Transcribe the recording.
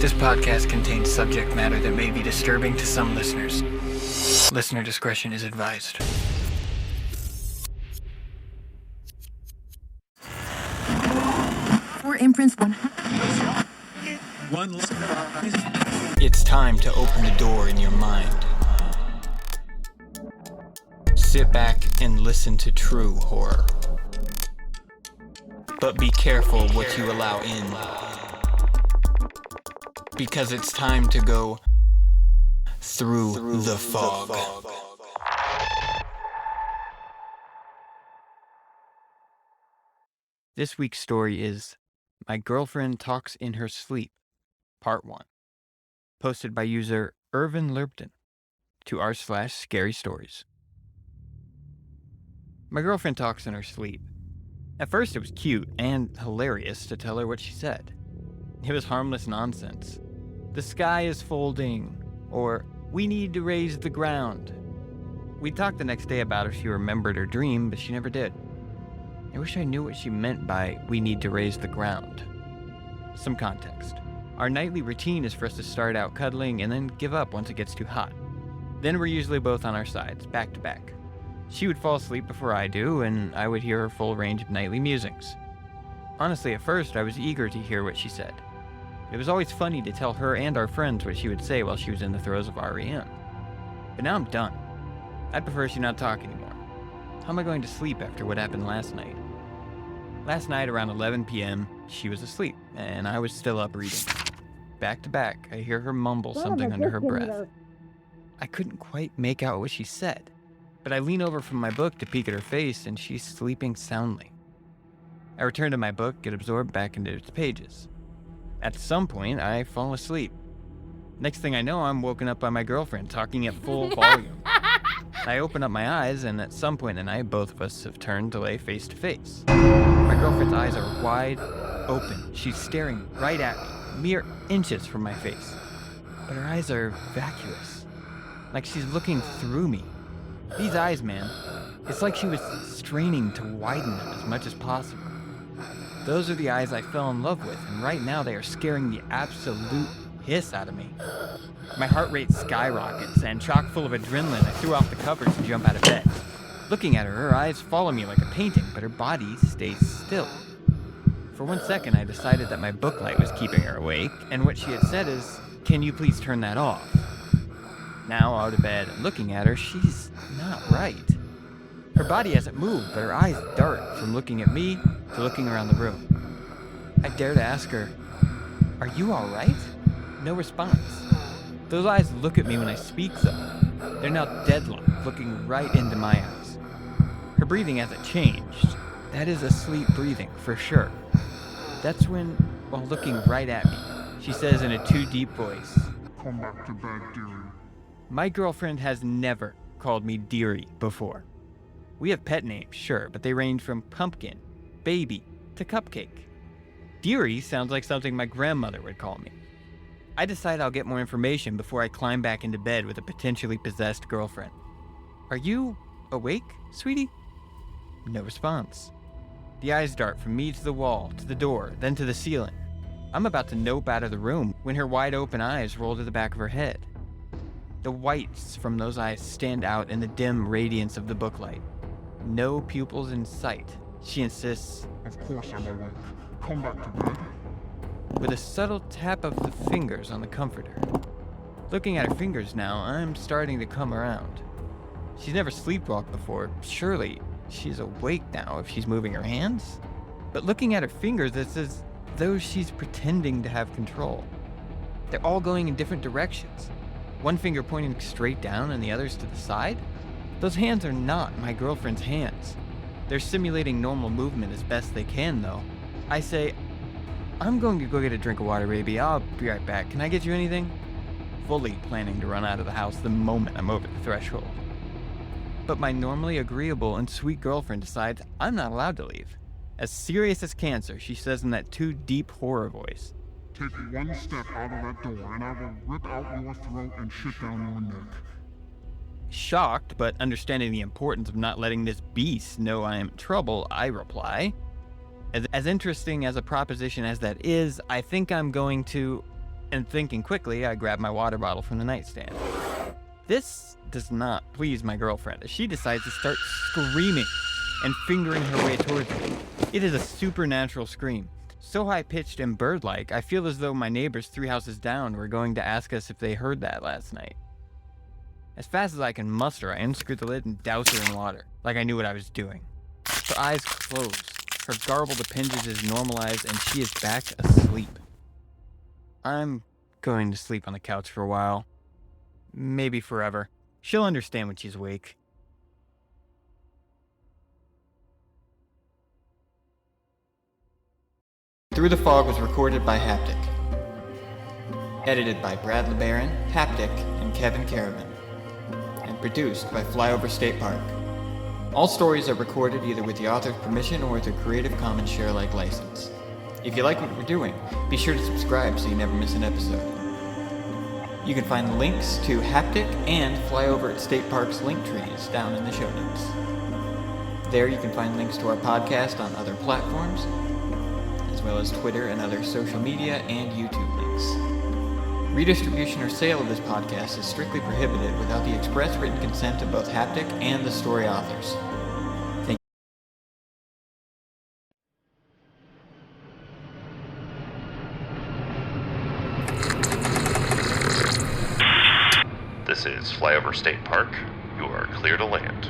This podcast contains subject matter that may be disturbing to some listeners. Listener discretion is advised. Four imprints, one. It's time to open the door in your mind. Sit back and listen to true horror. But be careful what you allow in. Because it's time to go through the fog. This week's story is My Girlfriend Talks in Her Sleep, Part 1. Posted by user Irvin Lurpton to r/scary stories. My girlfriend talks in her sleep. At first it was cute and hilarious to tell her what she said. It was harmless nonsense. The sky is folding, or we need to raise the ground. We talked the next day about if she remembered her dream, but she never did. I wish I knew what she meant by we need to raise the ground. Some context. Our nightly routine is for us to start out cuddling and then give up once it gets too hot. Then we're usually both on our sides, back to back. She would fall asleep before I do, and I would hear her full range of nightly musings. Honestly, at first I was eager to hear what she said. It was always funny to tell her and our friends what she would say while she was in the throes of REM. But now I'm done. I'd prefer she not talk anymore. How am I going to sleep after what happened last night? Last night around 11 p.m., she was asleep, and I was still up reading. Back to back, I hear her mumble something under her breath. I couldn't quite make out what she said, but I lean over from my book to peek at her face, and she's sleeping soundly. I return to my book, get absorbed back into its pages. At some point, I fall asleep. Next thing I know, I'm woken up by my girlfriend talking at full volume. I open up my eyes, and at some point in the night, both of us have turned to lay face to face. My girlfriend's eyes are wide open. She's staring right at me, mere inches from my face. But her eyes are vacuous, like she's looking through me. These eyes, man, it's like she was straining to widen them as much as possible. Those are the eyes I fell in love with, and right now they are scaring the absolute piss out of me. My heart rate skyrockets, and chock full of adrenaline, I threw off the covers and jump out of bed. Looking at her, her eyes follow me like a painting, but her body stays still. For 1 second, I decided that my book light was keeping her awake, and what she had said is, "Can you please turn that off?" Now, out of bed and looking at her, she's not right. Her body hasn't moved, but her eyes dart from looking at me to looking around the room. I dare to ask her, "Are you all right?" No response. Those eyes look at me when I speak, though. They're now deadlocked, looking right into my eyes. Her breathing hasn't changed. That is asleep breathing, for sure. That's when, while looking right at me, she says in a too deep voice, "Come back to bed, dearie." My girlfriend has never called me dearie before. We have pet names, sure, but they range from pumpkin, baby, to cupcake. Dearie sounds like something my grandmother would call me. I decide I'll get more information before I climb back into bed with a potentially possessed girlfriend. "Are you awake, sweetie?" No response. The eyes dart from me to the wall, to the door, then to the ceiling. I'm about to nope out of the room when her wide open eyes roll to the back of her head. The whites from those eyes stand out in the dim radiance of the booklight. No pupils in sight. She insists, "Of course I'm awake. Come back to bed." with a subtle tap of the fingers on the comforter. Looking at her fingers now, I'm starting to come around. She's never sleepwalked before. Surely she's awake now if she's moving her hands? But looking at her fingers, it's as though she's pretending to have control. They're all going in different directions. One finger pointing straight down and the others to the side. Those hands are not my girlfriend's hands. They're simulating normal movement as best they can, though. I say, "I'm going to go get a drink of water, baby. I'll be right back. Can I get you anything?" Fully planning to run out of the house the moment I'm over the threshold. But my normally agreeable and sweet girlfriend decides I'm not allowed to leave. As serious as cancer, she says in that too deep horror voice, "Take one step out of that door and I will rip out your throat and shit down your neck." Shocked, but understanding the importance of not letting this beast know I am in trouble, I reply, As interesting as a proposition as that is, I think I'm going to... And thinking quickly, I grab my water bottle from the nightstand. This does not please my girlfriend, as she decides to start screaming and fingering her way towards me. It is a supernatural scream, so high-pitched and bird-like, I feel as though my neighbors 3 houses down were going to ask us if they heard that last night. As fast as I can muster, I unscrew the lid and douse her in water, like I knew what I was doing. Her eyes close, her garbled appendages normalize, and she is back asleep. I'm going to sleep on the couch for a while. Maybe forever. She'll understand when she's awake. Through the Fog was recorded by Haptic. Edited by Brad LeBaron, Haptic, and Kevyn Kerrivan. And produced by Flyover State Park. All stories are recorded either with the author's permission or with a Creative Commons share-alike license. If you like what we're doing, be sure to subscribe so you never miss an episode. You can find links to Haptic and Flyover at State Park's link trees down in the show notes. There you can find links to our podcast on other platforms, as well as Twitter and other social media and YouTube links. Redistribution or sale of this podcast is strictly prohibited without the express written consent of both Haptic and the story authors. Thank you. This is Flyover State Park. You are clear to land.